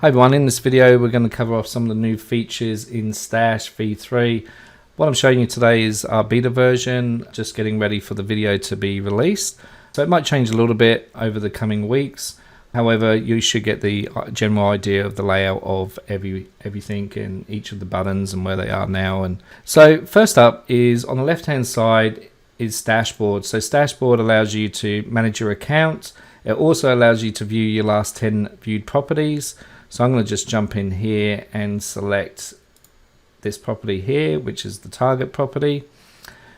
Hi everyone, in this video we're going to cover off some of the new features in Stash v3. What I'm showing you today is our beta version, just getting ready for the video to be released. So it might change a little bit over the coming weeks. However, you should get the general idea of the layout of everything and each of the buttons and where they are now. And so first up is on the left hand side is Stashboard. So Stashboard allows you to manage your account. It also allows you to view your last 10 viewed properties. So I'm going to just jump in here and select this property here, which is the target property.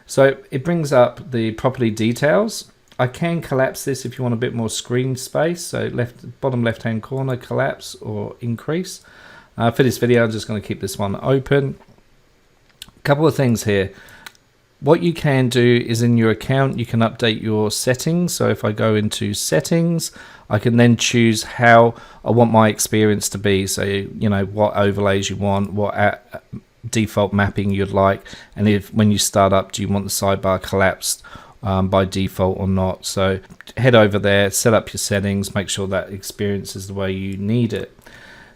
So it brings up the property details. I can collapse this if you want a bit more screen space. So bottom left hand corner, collapse or increase. For this video, I'm just going to keep this one open. A couple of things here. What you can do is in your account, you can update your settings. So if I go into settings, I can then choose how I want my experience to be. So, you know, what overlays you want, what default mapping you'd like. And if when you start up, do you want the sidebar collapsed by default or not? So head over there, set up your settings, make sure that experience is the way you need it.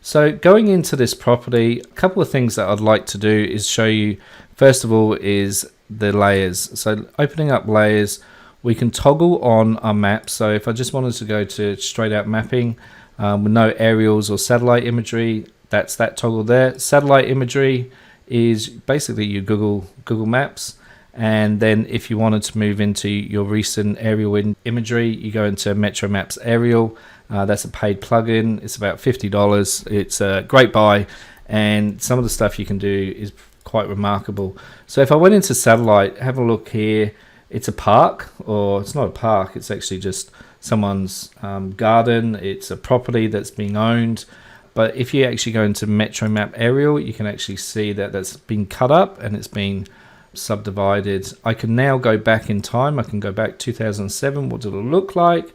So going into this property, a couple of things that I'd like to do is show you, first of all, is the layers. So opening up layers, we can toggle on our map. So if I just wanted to go to straight out mapping with no aerials or satellite imagery, that's that toggle there. Satellite imagery is basically your Google Maps. And then if you wanted to move into your recent aerial imagery, you go into Metro Maps Aerial. That's a paid plugin. It's about $50. It's a great buy, and some of the stuff you can do is quite remarkable. So if I went into satellite, have a look here. It's a park, or it's not a park. It's actually just someone's garden. It's a property that's being owned. But if you actually go into Metro Map Aerial, you can actually see that that's been cut up and it's been subdivided. I can now go back in time. I can go back 2007. What did it look like?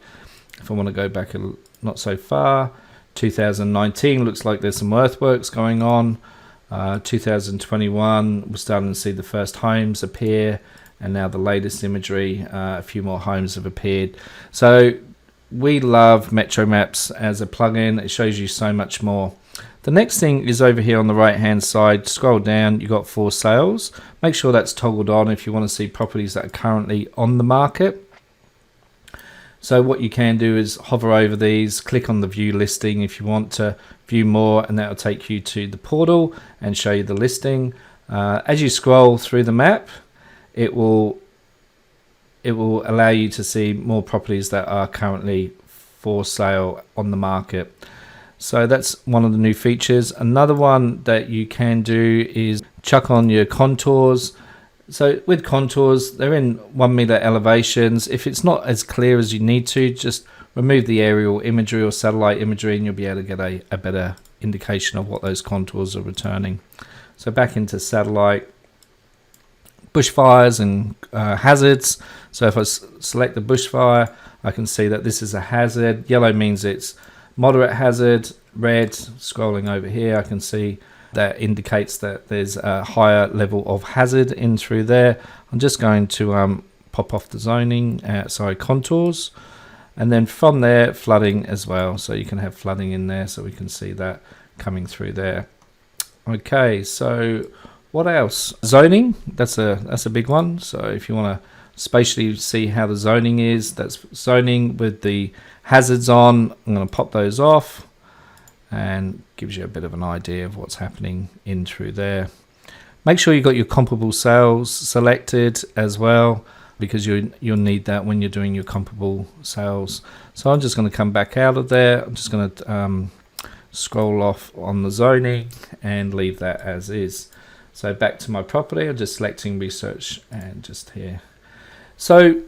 If I want to go back not so far, 2019 looks like there's some earthworks going on. 2021 we're starting to see the first homes appear, and now the latest imagery, a few more homes have appeared. So we love Metro Maps as a plugin. It shows you so much more. The next thing is over here on the right hand side. Scroll down, you got for sales. Make sure that's toggled on if you want to see properties that are currently on the market. So what you can do is hover over these, click on the view listing if you want to view more, and that will take you to the portal and show you the listing. As you scroll through the map, it will allow you to see more properties that are currently for sale on the market. So that's one of the new features. Another one that you can do is chuck on your contours. So with contours, they're in 1 meter elevations. If it's not as clear as you need to, just remove the aerial imagery or satellite imagery and you'll be able to get a better indication of what those contours are returning. So back into satellite, bushfires and hazards. So if I select the bushfire, I can see that this is a hazard. Yellow means it's moderate hazard. Red, scrolling over here, I can see that indicates that there's a higher level of hazard in through there. I'm just going to pop off the zoning, contours, and then from there flooding as well. So you can have flooding in there, so we can see that coming through there. Okay, so what else? Zoning, that's a big one. So if you want to spatially see how the zoning is, that's zoning with the hazards on. I'm going to pop those off, and gives you a bit of an idea of what's happening in through there. Make sure you got your comparable sales selected as well, because you'll need that when you're doing your comparable sales. So I'm just going to come back out of there. I'm just going to scroll off on the zoning and leave that as is. So back to my property, I'm just selecting research and just here. So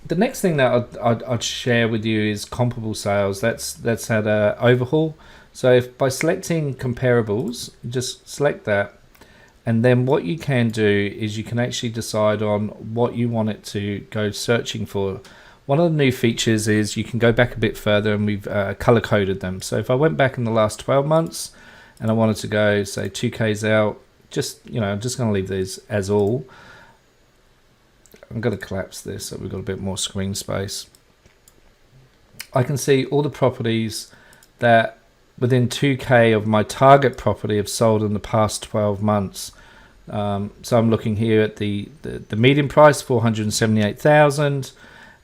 the next thing that I'd share with you is comparable sales. That's had an overhaul. So if by selecting comparables, just select that, and then what you can do is you can actually decide on what you want it to go searching for. One of the new features is you can go back a bit further, and we've color coded them. So if I went back in the last 12 months and I wanted to go say 2Ks out, I'm just going to leave these as all. I'm going to collapse this so we've got a bit more screen space. I can see all the properties that within 2k of my target property have sold in the past 12 months. So I'm looking here at the median price, 478,000,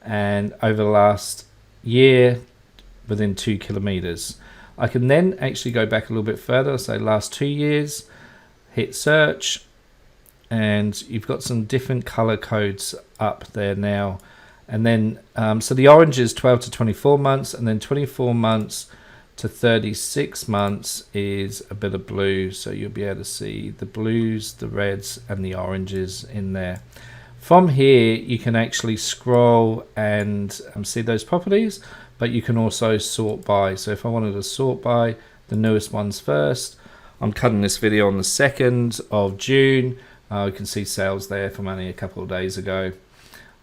and over the last year within 2 kilometers. I can then actually go back a little bit further, say last 2 years, hit search, and you've got some different color codes up there now. And then so the orange is 12 to 24 months, and then 24 months to 36 months is a bit of blue, so you'll be able to see the blues, the reds, and the oranges in there. From here you can actually scroll and see those properties, but you can also sort by. So if I wanted to sort by the newest ones first, I'm cutting this video on the 2nd of June. You can see sales there from only a couple of days ago.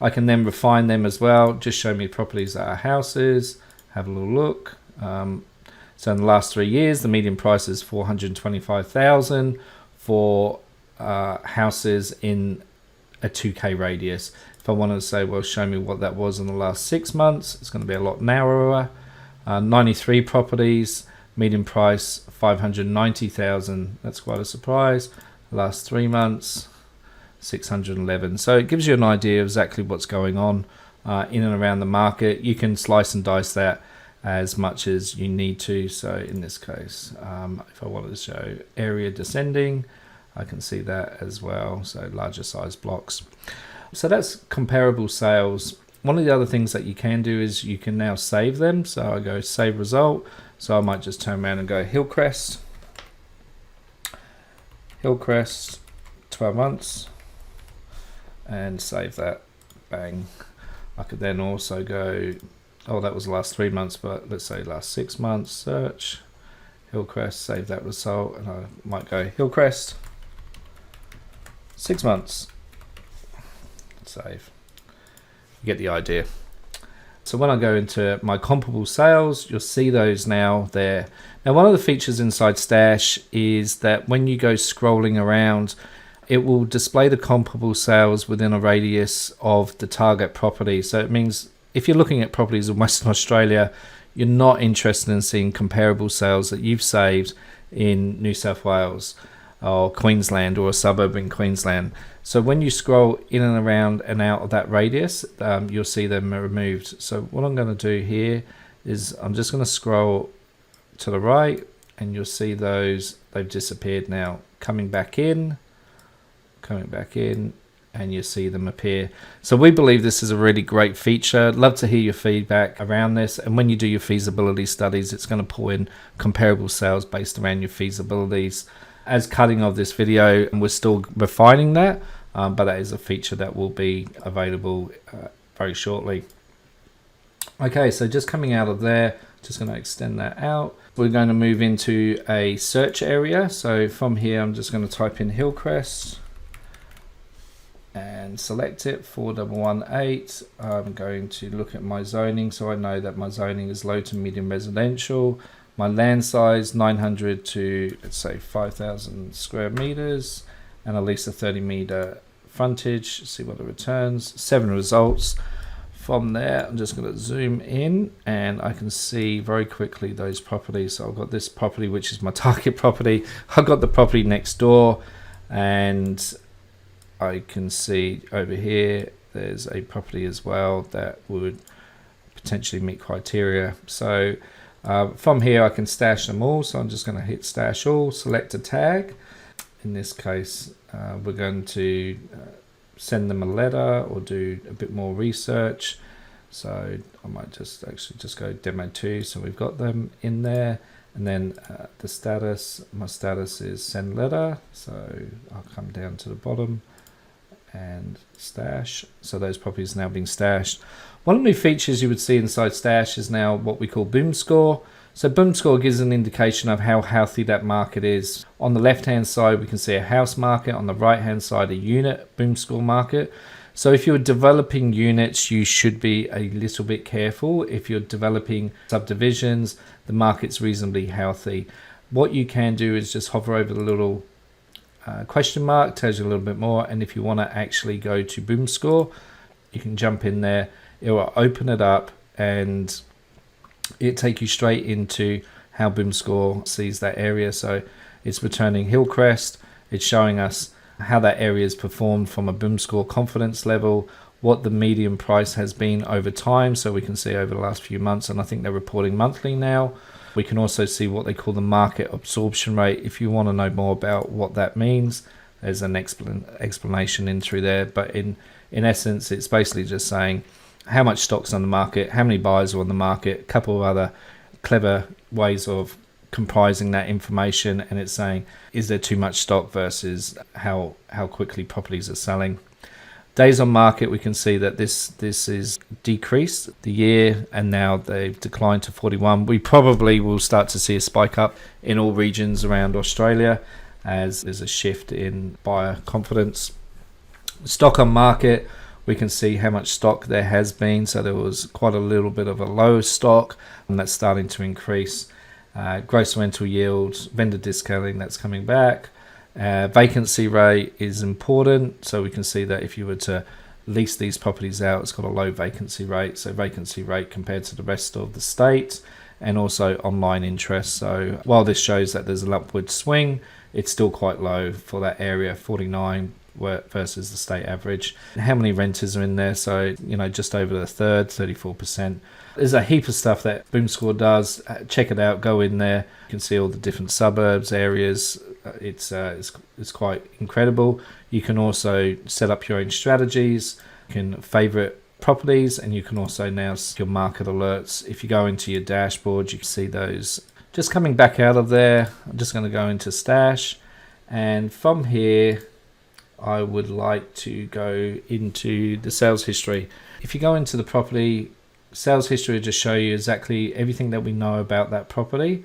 I can then refine them as well, just show me properties that are houses, have a little look. So in the last 3 years, the median price is 425,000 for houses in a 2k radius. If I wanted to say, well, show me what that was in the last 6 months, it's going to be a lot narrower. 93 properties, median price 590,000. That's quite a surprise. Last 3 months, 611. So it gives you an idea of exactly what's going on in and around the market. You can slice and dice that as much as you need to. So in this case, if I wanted to show area descending, I can see that as well. So larger size blocks. So that's comparable sales. One of the other things that you can do is you can now save them. So I go save result. So I might just turn around and go Hillcrest, 12 months, and save that. Bang. I could then also go, oh, that was the last 3 months, but let's say last 6 months, search Hillcrest, save that result, and I might go Hillcrest 6 months, save. You get the idea. So when I go into my comparable sales, you'll see those now there. Now, one of the features inside Stash is that when you go scrolling around, it will display the comparable sales within a radius of the target property. So it means if you're looking at properties in Western Australia, you're not interested in seeing comparable sales that you've saved in New South Wales or Queensland or a suburb in Queensland. So when you scroll in and around and out of that radius, you'll see them removed. So what I'm going to do here is I'm just going to scroll to the right, and you'll see those, they've disappeared now. Coming back in, and you see them appear. So we believe this is a really great feature. Love to hear your feedback around this, and when you do your feasibility studies, it's going to pull in comparable sales based around your feasibilities. As cutting of this video, and we're still refining that, but that is a feature that will be available very shortly. Okay, so just coming out of there, just going to extend that out. We're going to move into a search area. So from here, I'm just going to type in Hillcrest and select it, 4118. I'm going to look at my zoning, so I know that my zoning is low to medium residential. My land size 900 to, let's say, 5,000 square meters, and at least a 30-meter frontage. See what it returns. 7 results. From there, I'm just going to zoom in, and I can see very quickly those properties. So I've got this property, which is my target property. I've got the property next door, and I can see over here there's a property as well that would potentially meet criteria. So from here I can stash them all. So I'm just going to hit stash all, select a tag. In this case, we're going to send them a letter or do a bit more research. So I might just go demo 2. So we've got them in there, and then the status, my status is send letter. So I'll come down to the bottom and stash. So those properties are now being stashed. One of the new features you would see inside Stash is now what we call Boom Score. So Boom Score gives an indication of how healthy that market is. On the left hand side we can see a house market, on the right hand side a unit Boom Score market. So if you're developing units, you should be a little bit careful. If you're developing subdivisions, the market's reasonably healthy. What you can do is just hover over the little question mark, tells you a little bit more, and if you want to actually go to Boom Score, you can jump in there. It will open it up and it take you straight into how BoomScore sees that area. So it's returning Hillcrest. It's showing us how that area has performed from a BoomScore confidence level, what the median price has been over time, so we can see over the last few months, and I think they're reporting monthly now. We can also see what they call the market absorption rate. If you want to know more about what that means, there's an explanation in through there, but in essence it's basically just saying how much stock's on the market, how many buyers are on the market, a couple of other clever ways of comprising that information, and it's saying is there too much stock versus how quickly properties are selling. Days on market, we can see that this is decreased the year, and now they've declined to 41. We probably will start to see a spike up in all regions around Australia as there's a shift in buyer confidence. Stock on market, we can see how much stock there has been. So there was quite a little bit of a low stock, and that's starting to increase. Gross rental yields, vendor discounting, that's coming back. Vacancy rate is important, so we can see that if you were to lease these properties out, it's got a low vacancy rate, so vacancy rate compared to the rest of the state, and also online interest. So while this shows that there's an upward swing, it's still quite low for that area, 49 versus the state average. How many renters are in there? So just over a third, 34%. There's a heap of stuff that BoomScore does. Check it out, go in there. You can see all the different suburbs, areas. It's quite incredible. You can also set up your own strategies. You can favorite properties, and you can also now see your market alerts. If you go into your dashboard, you can see those. Just coming back out of there, I'm just going to go into Stash, and from here I would like to go into the sales history. If you go into the property, sales history will just show you exactly everything that we know about that property.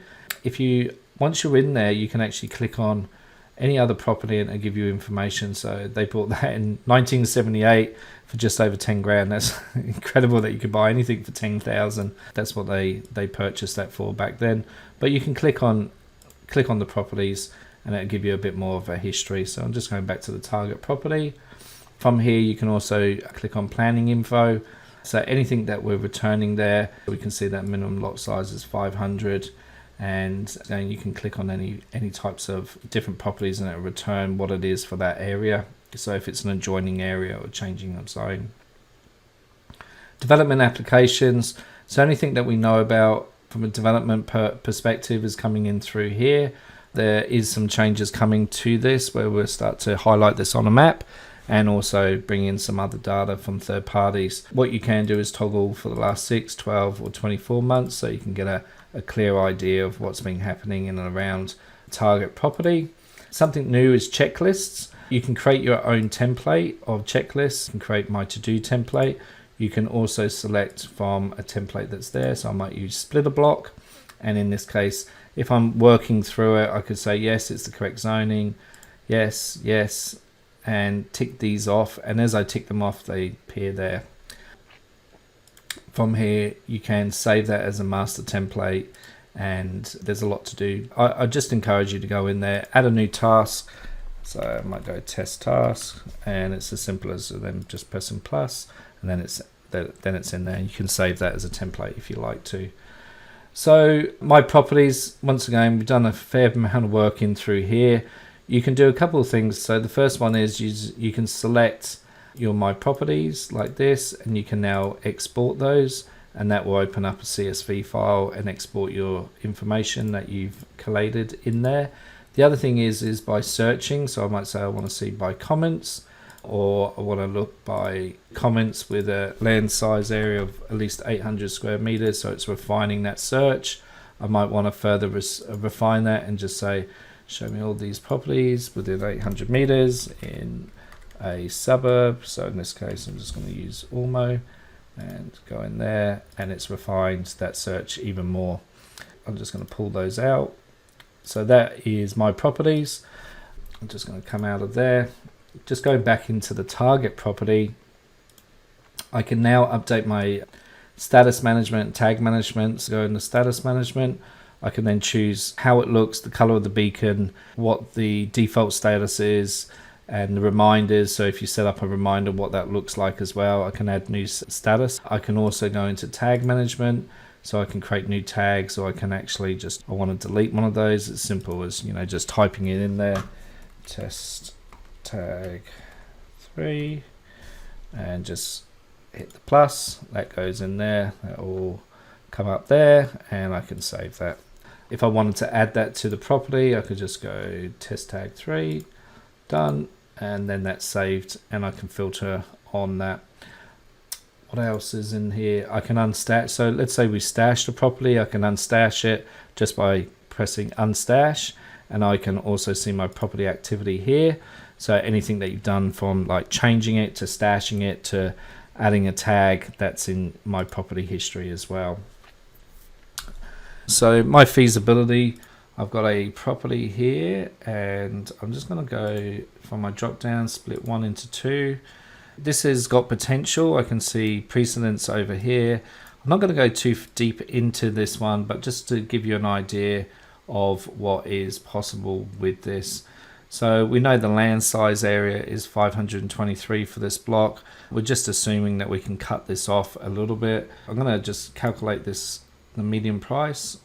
Once you're in there, you can actually click on any other property and it'll give you information. So they bought that in 1978 for just over 10 grand. That's incredible that you could buy anything for 10,000. That's what they purchased that for back then. But you can click on the properties and it'll give you a bit more of a history. So I'm just going back to the target property. From here, you can also click on planning info. So anything that we're returning there, we can see that minimum lot size is 500. And then you can click on any types of different properties and it'll return what it is for that area. So if it's an adjoining area or changing of zone. Development applications. So anything that we know about from a development perspective is coming in through here. There is some changes coming to this where we'll start to highlight this on a map and also bring in some other data from third parties. What you can do is toggle for the last 6, 12 or 24 months so you can get a clear idea of what's been happening in and around target property. Something new is checklists. You can create your own template of checklists. You can create my to-do template. You can also select from a template that's there. So I might use splitter block. And in this case, if I'm working through it, I could say, yes, it's the correct zoning. Yes, yes, and tick these off. And as I tick them off, they appear there. From here, you can save that as a master template, and there's a lot to do. I just encourage you to go in there, add a new task. So I might go test task, and it's as simple as then just pressing plus, and then it's in there. You can save that as a template if you like to. So my properties, once again, we've done a fair amount of work in through here. You can do a couple of things. So the first one is you can select your my properties like this, and you can now export those, and that will open up a CSV file and export your information that you've collated in there. The other thing is by searching. So I might say I want to see by comments, or I want to look by comments with a land size area of at least 800 square meters, so it's refining that search. I might want to further refine that and just say show me all these properties within 800 meters in a suburb. So in this case I'm just going to use Ormeau and go in there, and it's refined that search even more. I'm just going to pull those out. So that is my properties. I'm just going to come out of there. Just going back into the target property, I can now update my status management, tag management. So go into status management. I can then choose how it looks, the color of the beacon, what the default status is, and the reminders. So if you set up a reminder, what that looks like as well. I can add new status. I can also go into tag management, So I can create new tags, or I can actually just, I want to delete one of those. It's simple as, just typing it in there, test tag 3, and just hit the plus. That goes in there. That will come up there, and I can save that. If I wanted to add that to the property, I could just go test tag 3, done, and then that's saved, and I can filter on that. What else is in here? I can unstash. So let's say we stashed a property. I can unstash it just by pressing unstash, and I can also see my property activity here. So anything that you've done from like changing it to stashing it to adding a tag, that's in my property history as well. So my feasibility, I've got a property here, and I'm just going to go from my drop down, split 1 into 2. This has got potential. I can see precedents over here. I'm not going to go too deep into this one, but just to give you an idea of what is possible with this. So we know the land size area is 523 for this block. We're just assuming that we can cut this off a little bit. I'm going to just calculate this, the median price.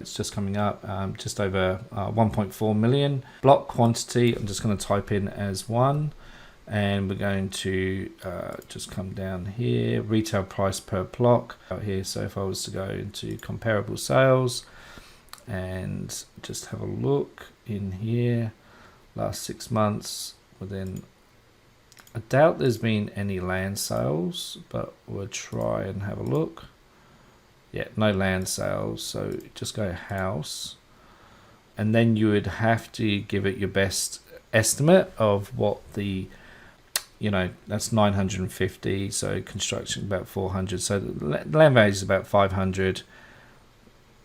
It's just coming up just over 1.4 million. Block quantity, I'm just going to type in as 1. And we're going to just come down here, retail price per block out here. So if I was to go into comparable sales and just have a look in here, last 6 months, within, I doubt there's been any land sales, but we'll try and have a look. Yeah, no land sales. So just go house, and then you would have to give it your best estimate of what the, that's 950, so construction about 400, so the land value is about 500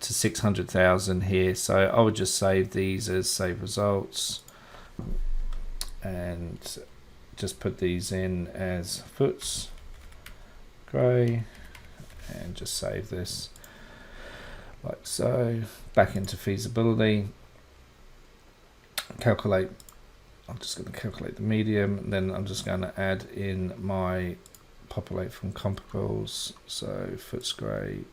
to 600,000 here. So I would just save these as save results, and just put these in as foots grey, and just save this like so. Back into feasibility, calculate. I'm just going to calculate the medium, and then I'm just going to add in my populate from comparables. So Footscray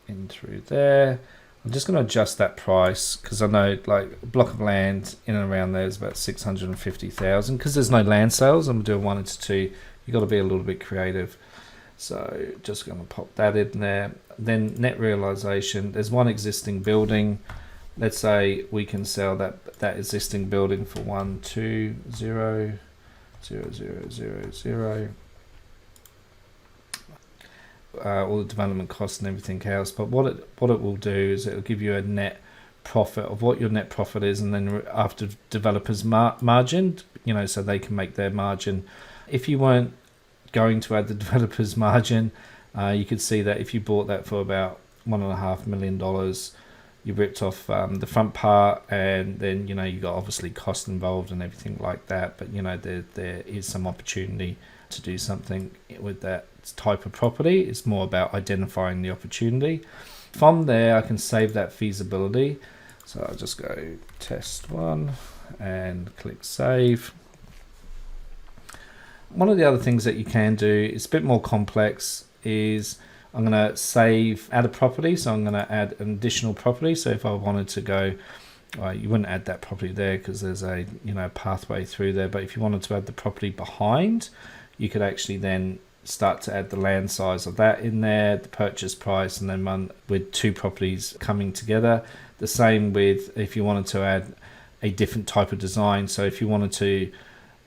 in through there. I'm just going to adjust that price because I know like a block of land in and around there is about 650,000 because there's no land sales. I'm doing 1 into 2. You've got to be a little bit creative. So just going to pop that in there. Then net realization. There's one existing building. Let's say we can sell that existing building for 120,000. All the development costs and everything else. But what it will do is it will give you a net profit of what your net profit is, and then after developers margin, so they can make their margin. If you weren't going to add the developers margin, you could see that if you bought that for about $1.5 million. You ripped off the front part, and then you got obviously cost involved and everything like that, but there is some opportunity to do something with that type of property. It's more about identifying the opportunity. From there I can save that feasibility, so I'll just go test 1 and click save. One of the other things that you can do, it's a bit more complex, is I'm going to add a property. So I'm going to add an additional property. So if I wanted to go, you wouldn't add that property there because there's a pathway through there. But if you wanted to add the property behind, you could actually then start to add the land size of that in there, the purchase price, and then run with 2 properties coming together. The same with if you wanted to add a different type of design. So if you wanted to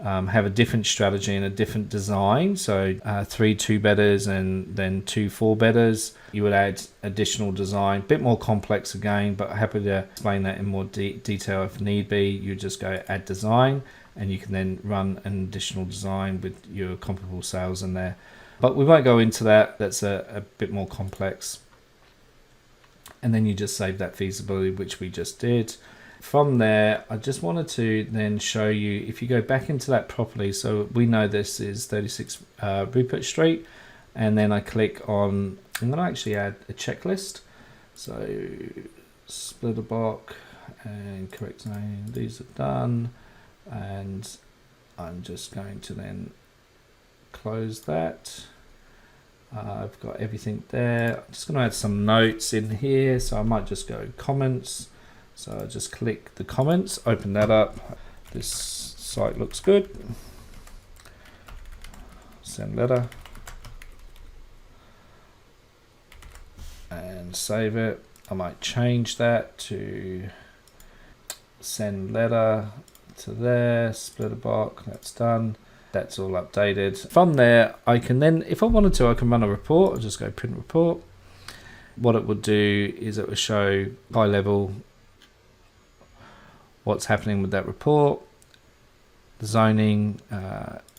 have a different strategy and a different design, so 3 2-bedders and then 2 4-bedders, you would add additional design, bit more complex again, but happy to explain that in more detail if need be. You just go add design, and you can then run an additional design with your comparable sales in there, but we won't go into that. That's a bit more complex. And then you just save that feasibility, which we just did. From there, I just wanted to then show you, if you go back into that property, so we know this is 36 Rupert Street, and then I click on, I'm going to actually add a checklist. So split a block and correct zone, these are done, and I'm just going to then close that. I've got everything there. I'm just going to add some notes in here, so I might just go comments. So I just click the comments, open that up. This site looks good. Send letter and save it. I might change that to send letter to there, splitter box. That's done. That's all updated. From there, I can then, if I wanted to, I can run a report. I'll just go print report. What it would do is it will show high level what's happening with that report. The zoning,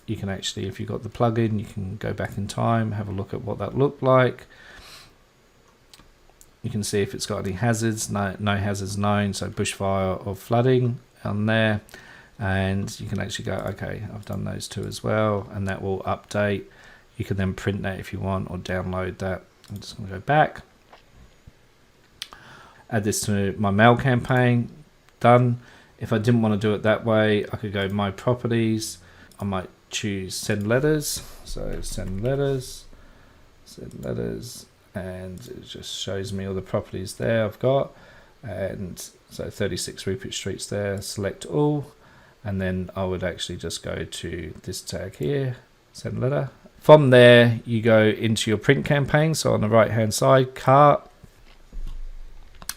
you can actually, if you've got the plugin, you can go back in time, have a look at what that looked like. You can see if it's got any hazards, no hazards known, so bushfire or flooding on there. And you can actually go, okay, I've done those two as well, and that will update. You can then print that if you want or download that. I'm just going to go back. Add this to my mail campaign, done. If I didn't want to do it that way, I could go my properties. I might choose send letters. So send letters, and it just shows me all the properties there I've got. And so 36 Rupert Street's there, select all. And then I would actually just go to this tag here, send letter. From there, you go into your print campaign. So on the right hand side, cart,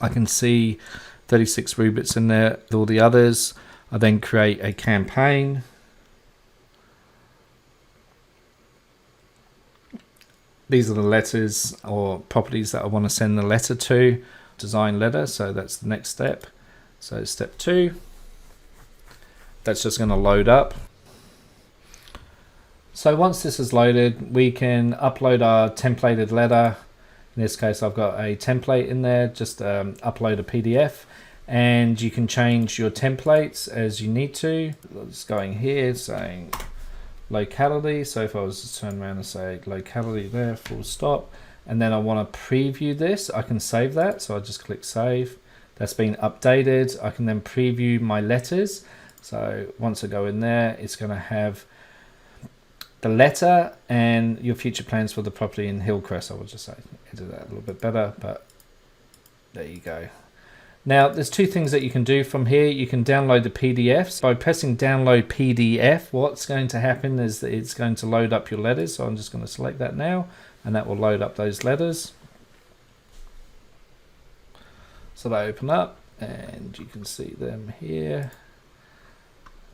I can see 36 Ruperts in there with all the others. I then create a campaign. These are the letters or properties that I want to send the letter to. Design letter, so that's the next step. So step 2. That's just going to load up. So once this is loaded, we can upload our templated letter. In this case, I've got a template in there. Just upload a PDF, and you can change your templates as you need to. Just going here, saying locality. So if I was to turn around and say locality there, full stop, and then I want to preview this, I can save that. So I just click save. That's been updated. I can then preview my letters. So once I go in there, it's going to have the letter and your future plans for the property in Hillcrest. I will just say edit that a little bit better, but there you go. Now there's two things that you can do from here. You can download the PDFs. By pressing download PDF, what's going to happen is that it's going to load up your letters. So I'm just going to select that now, and that will load up those letters. So they open up and you can see them here.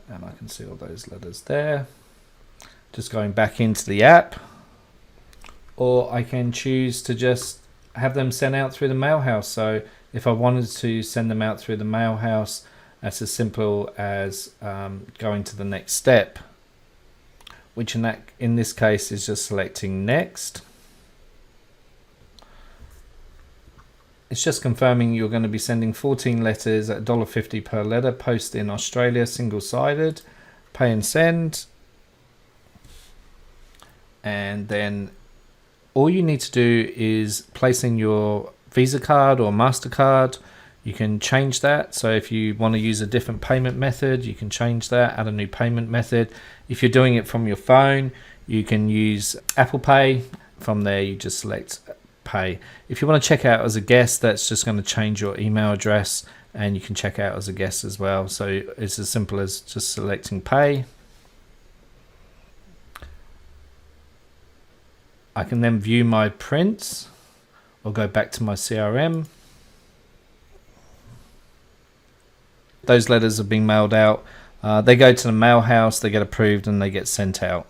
And I can see all those letters there. Just going back into the app, or I can choose to just have them sent out through the mailhouse. So if I wanted to send them out through the mailhouse, that's as simple as going to the next step, which in this case is just selecting next. It's just confirming you're going to be sending 14 letters at $1.50 per letter, post in Australia, single-sided, pay and send. And then all you need to do is place in your Visa card or MasterCard. You can change that. So if you want to use a different payment method, you can change that, add a new payment method. If you're doing it from your phone, you can use Apple Pay. From there, you just select pay. If you want to check out as a guest, that's just going to change your email address, and you can check out as a guest as well. So it's as simple as just selecting pay. I can then view my prints or go back to my CRM. Those letters are being mailed out. They go to the mail house, they get approved, and they get sent out.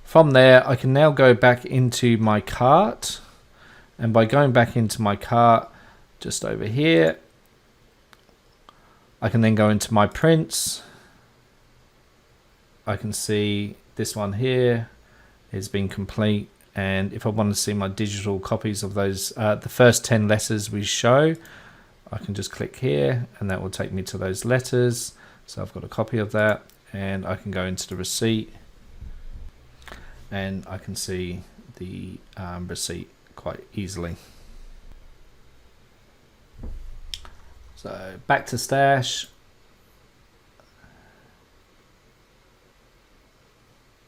From there, I can now go back into my cart, and by going back into my cart, just over here, I can then go into my prints. I can see this one here has been complete, and if I want to see my digital copies of those, the first 10 letters we show, I can just click here, and that will take me to those letters. So I've got a copy of that, and I can go into the receipt, and I can see the receipt quite easily. So back to Stash.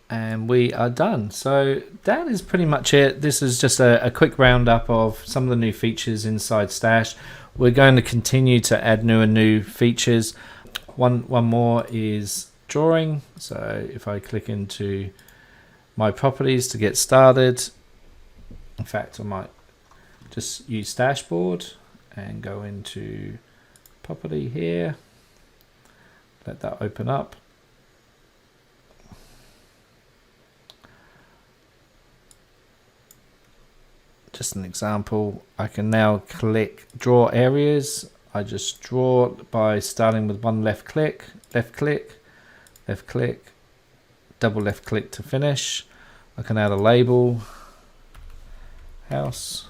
and we are done. So that is pretty much it. This is just a quick roundup of some of the new features inside Stash. We're going to continue to add new features. One more is drawing. So if I click into my properties to get started, in fact I might just use Stashboard and go into property here, let that open up. Just an example, I can now click draw areas. I just draw by starting with one left click, double left click to finish. I can add a label, house,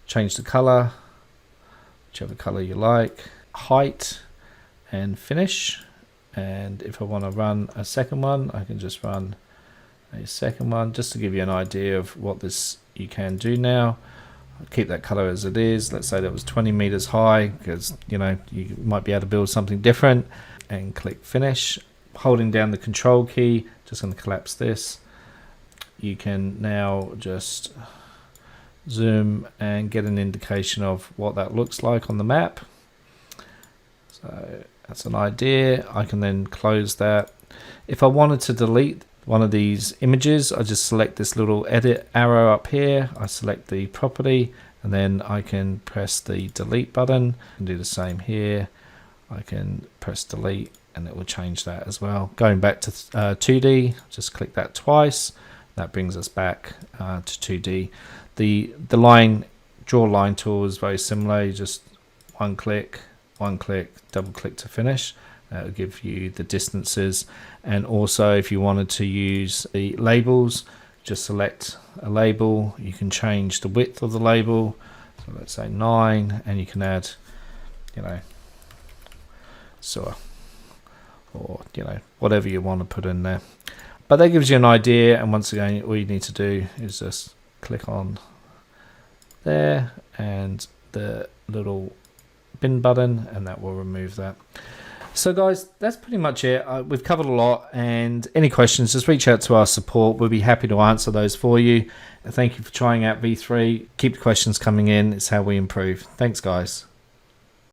change the color, whichever color you like, height, and finish. And if I want to run a second one, I can just run a second one, just to give you an idea of what this you can do now. I'll keep that color as it is. Let's say that was 20 meters high, because you know you might be able to build something different. And click finish, holding down the control key. Just going to collapse this. You can now just zoom and get an indication of what that looks like on the map. So that's an idea. I can then close that. If I wanted to delete one of these images, I just select this little edit arrow up here. I select the property, and then I can press the delete button. I can do the same here. I can press delete and it will change that as well. Going back to 2D, just click that twice. That brings us back to 2D. The draw line tool is very similar. You just one click, double click to finish. That will give you the distances. And also if you wanted to use the labels, just select a label. You can change the width of the label. So let's say 9, and you can add, you know, sewer, or you know, whatever you want to put in there. But that gives you an idea, and once again all you need to do is just click on there and the little bin button, and that will remove that. So guys, that's pretty much it. We've covered a lot, and any questions, just reach out to our support. We'll be happy to answer those for you. Thank you for trying out V3. Keep the questions coming in. It's how we improve. Thanks guys.